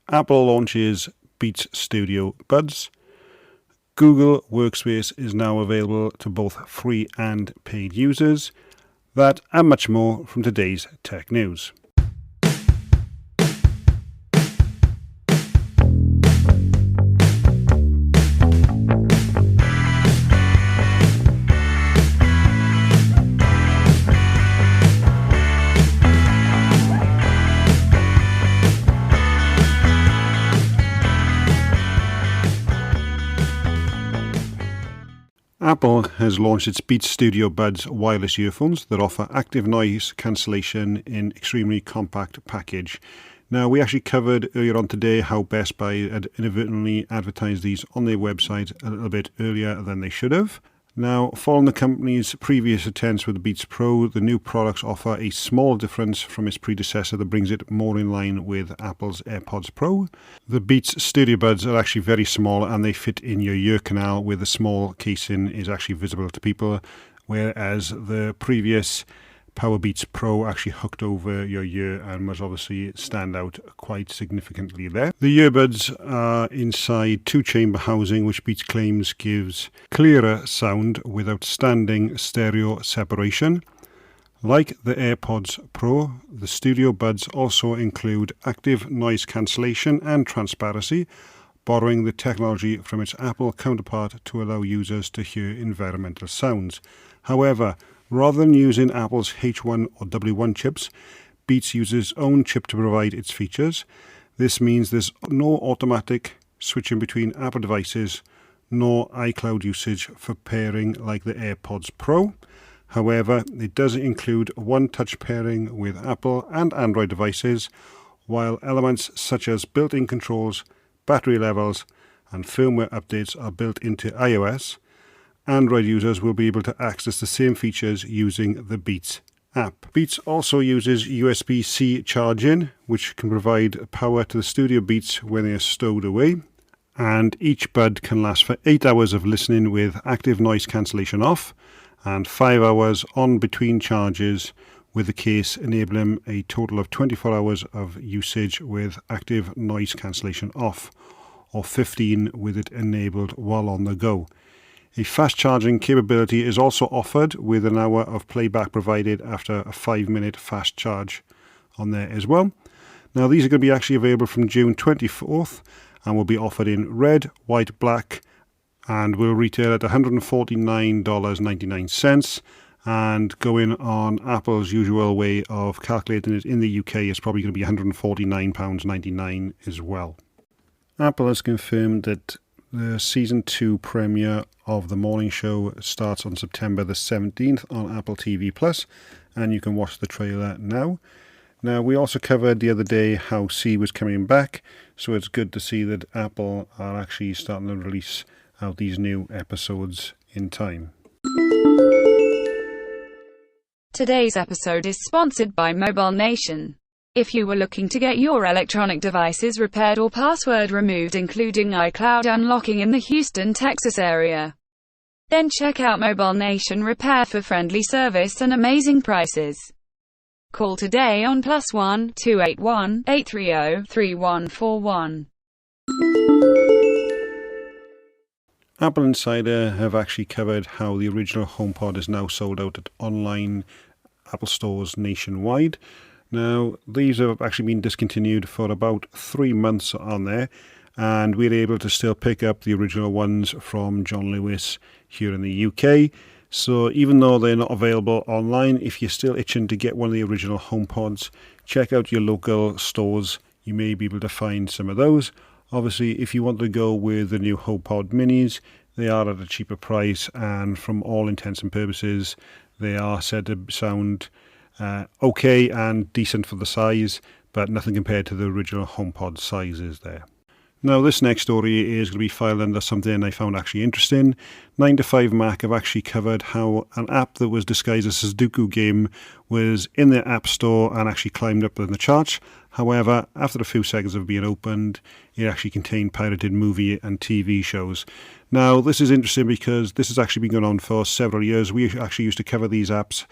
Apple launches Beats Studio Buds. Google Workspace is now available to both free and paid users. That and much more from today's tech news. Apple has launched its Beats Studio Buds wireless earphones that offer active noise cancellation in extremely compact package. Now, we actually covered earlier on today how Best Buy had inadvertently advertised these on their website a little bit earlier than they should have. Now, following the company's previous attempts with the Beats Pro, the new products offer a small difference from its predecessor that brings it more in line with Apple's AirPods Pro. The Beats Studio Buds are actually very small and they fit in your ear canal, where the small casing is actually visible to people, whereas the previous Power Beats Pro actually hooked over your ear and must obviously stand out quite significantly there. The earbuds are inside two-chamber housing, which Beats claims gives clearer sound with outstanding stereo separation. Like the AirPods Pro, the Studio Buds also include active noise cancellation and transparency, borrowing the technology from its Apple counterpart to allow users to hear environmental sounds. However, rather than using Apple's H1 or W1 chips, Beats uses its own chip to provide its features. This means there's no automatic switching between Apple devices, nor iCloud usage for pairing like the AirPods Pro. However, it does include one-touch pairing with Apple and Android devices, while elements such as built-in controls, battery levels, and firmware updates are built into iOS. Android users will be able to access the same features using the Beats app. Beats also uses USB-C charging, which can provide power to the Studio Beats when they are stowed away. And each bud can last for 8 hours of listening with active noise cancellation off, and 5 hours on between charges, with the case enabling a total of 24 hours of usage with active noise cancellation off, or 15 with it enabled while on the go. A fast charging capability is also offered, with an hour of playback provided after a 5-minute fast charge on there as well. Now, these are going to be actually available from June 24th and will be offered in red, white, black, and will retail at $149.99. And going on Apple's usual way of calculating it in the UK, it's probably going to be £149.99 as well. Apple has confirmed that the Season 2 premiere of The Morning Show starts on September the 17th on Apple TV+, and you can watch the trailer now. Now, we also covered the other day how C was coming back, so it's good to see that Apple are actually starting to release out these new episodes in time. Today's episode is sponsored by Mobile Nation. If you were looking to get your electronic devices repaired or password removed, including iCloud unlocking in the Houston, Texas area, then check out Mobile Nation Repair for friendly service and amazing prices. Call today on +1 281 830 3141. Apple Insider have actually covered how the original HomePod is now sold out at online Apple stores nationwide. Now, these have actually been discontinued for about 3 months on there, and we're able to still pick up the original ones from John Lewis here in the UK. So even though they're not available online, if you're still itching to get one of the original HomePods, check out your local stores. You may be able to find some of those. Obviously, if you want to go with the new HomePod minis, they are at a cheaper price, and from all intents and purposes, they are said to sound okay and decent for the size, but nothing compared to the original HomePod sizes there. Now, this next story is going to be filed under something I found actually interesting. 9to5Mac have actually covered how an app that was disguised as a Sudoku game was in their app store and actually climbed up in the charts. However, after a few seconds of being opened, it actually contained pirated movie and TV shows. Now, this is interesting because this has actually been going on for several years. We actually used to cover these apps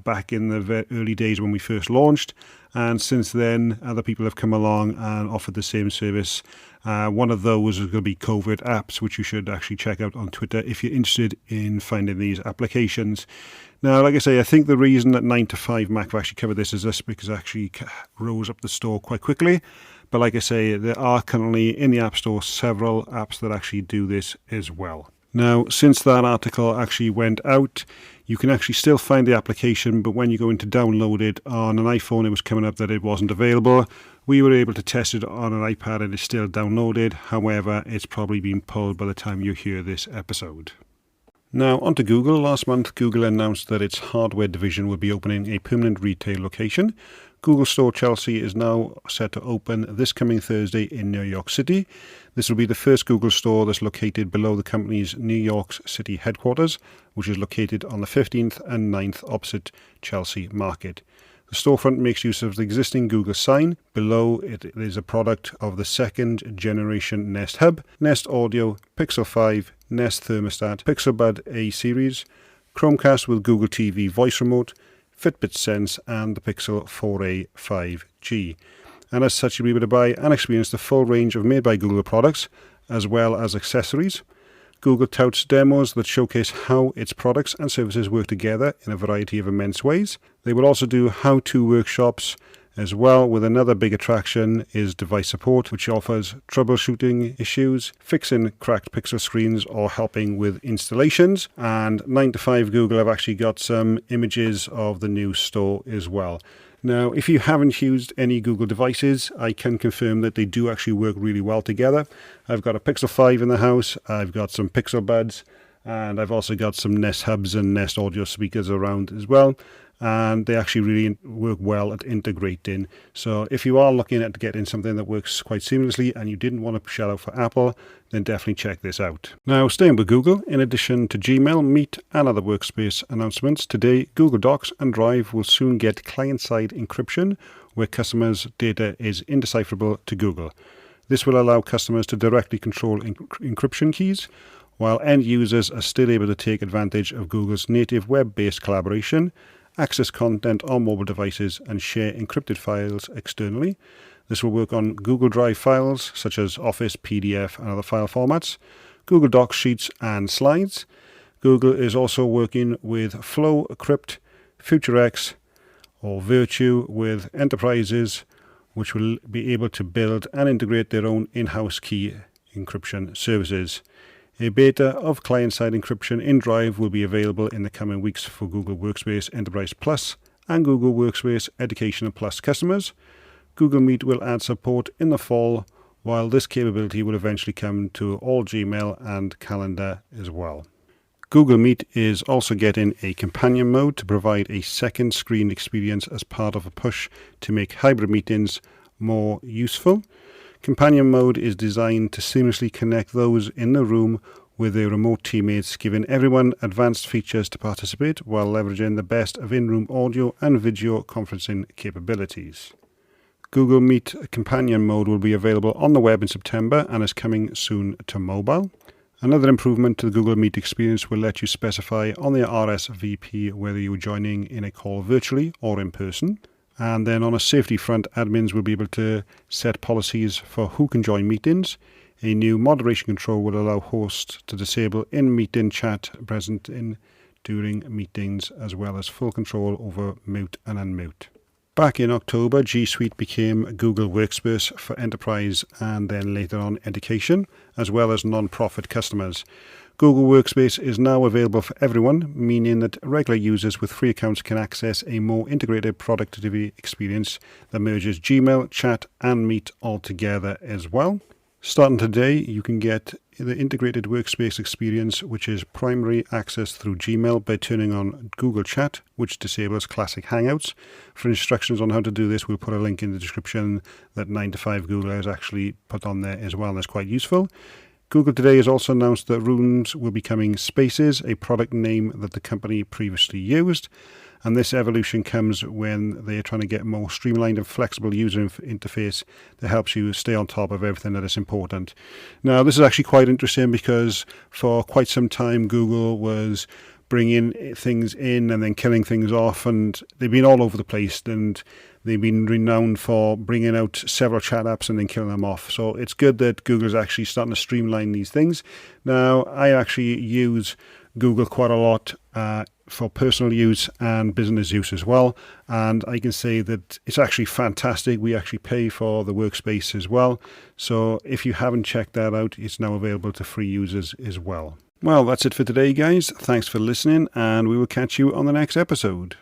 back in the early days when we first launched, and since then, other people have come along and offered the same service. One of those is going to be Covert Apps, which you should actually check out on Twitter if you're interested in finding these applications. Now, like I say, I think the reason that 9 to 5 Mac have actually covered this is this because it actually rose up the store quite quickly. But like I say, there are currently in the App Store several apps that actually do this as well. Now, since that article actually went out, you can actually still find the application, but when you go in to download it on an iPhone, it was coming up that it wasn't available. We were able to test it on an iPad and it's still downloaded. However, it's probably been pulled by the time you hear this episode. Now, on to Google. Last month, Google announced that its hardware division would be opening a permanent retail location. Google Store Chelsea is now set to open this coming Thursday in New York City. This will be the first Google store that's located below the company's New York City headquarters, which is located on the 15th and 9th opposite Chelsea Market. The storefront makes use of the existing Google sign. Below it is a product of the second generation Nest Hub, Nest Audio, Pixel 5, Nest Thermostat, Pixel Bud A series, Chromecast with Google TV voice remote, Fitbit Sense and the Pixel 4a 5G. And as such, you'll be able to buy and experience the full range of made by Google products as well as accessories. Google touts demos that showcase how its products and services work together in a variety of immense ways. They will also do how-to workshops as well, with another big attraction is device support, which offers troubleshooting issues, fixing cracked Pixel screens or helping with installations. And 9 to 5 Google have actually got some images of the new store as well. Now, if you haven't used any Google devices, I can confirm that they do actually work really well together. I've got a Pixel 5 in the house, I've got some Pixel Buds, and I've also got some Nest Hubs and Nest Audio speakers around as well. And they actually really work well at integrating. So if you are looking at getting something that works quite seamlessly and you didn't want to shell out for Apple, then definitely check this out. Now, staying with Google, in addition to Gmail, Meet and other Workspace announcements, today Google Docs and Drive will soon get client-side encryption where customers' data is indecipherable to Google. This will allow customers to directly control encryption keys, while end users are still able to take advantage of Google's native web-based collaboration, access content on mobile devices and share encrypted files externally. This will work on Google Drive files such as Office, PDF and other file formats, Google Docs, Sheets and Slides. Google is also working with Flow, Crypt, FutureX or Virtue with enterprises which will be able to build and integrate their own in-house key encryption services. A beta of client-side encryption in Drive will be available in the coming weeks for Google Workspace Enterprise Plus and Google Workspace Educational Plus customers. Google Meet will add support in the fall, while this capability will eventually come to all Gmail and Calendar as well. Google Meet is also getting a companion mode to provide a second screen experience as part of a push to make hybrid meetings more useful. Companion mode is designed to seamlessly connect those in the room with their remote teammates, giving everyone advanced features to participate while leveraging the best of in-room audio and video conferencing capabilities. Google Meet Companion mode will be available on the web in September and is coming soon to mobile. Another improvement to the Google Meet experience will let you specify on the RSVP whether you're joining in a call virtually or in person. And then on a safety front, admins will be able to set policies for who can join meetings. A new moderation control will allow hosts to disable in-meeting chat present during meetings, as well as full control over mute and unmute. Back in October, G Suite became Google Workspace for enterprise and then later on education, as well as non-profit customers. Google Workspace is now available for everyone, meaning that regular users with free accounts can access a more integrated productivity experience that merges Gmail, Chat and Meet all together as well. Starting today, you can get the integrated workspace experience, which is primary access through Gmail by turning on Google Chat, which disables classic Hangouts. For instructions on how to do this, we'll put a link in the description that 9 to 5 Google has actually put on there as well, and that's quite useful. Google today has also announced that Rooms will be becoming Spaces, a product name that the company previously used. and this evolution comes when they're trying to get more streamlined and flexible user interface that helps you stay on top of everything that is important. Now, this is actually quite interesting because for quite some time Google was bringing things in and then killing things off, and they've been all over the place, and they've been renowned for bringing out several chat apps and then killing them off. So it's good that Google's actually starting to streamline these things. Now, I actually use Google quite a lot for personal use and business use as well, and I can say that it's actually fantastic. We actually pay for the Workspace as well, so if you haven't checked that out, it's now available to free users as well. Well, that's it for today, guys. Thanks for listening, and we will catch you on the next episode.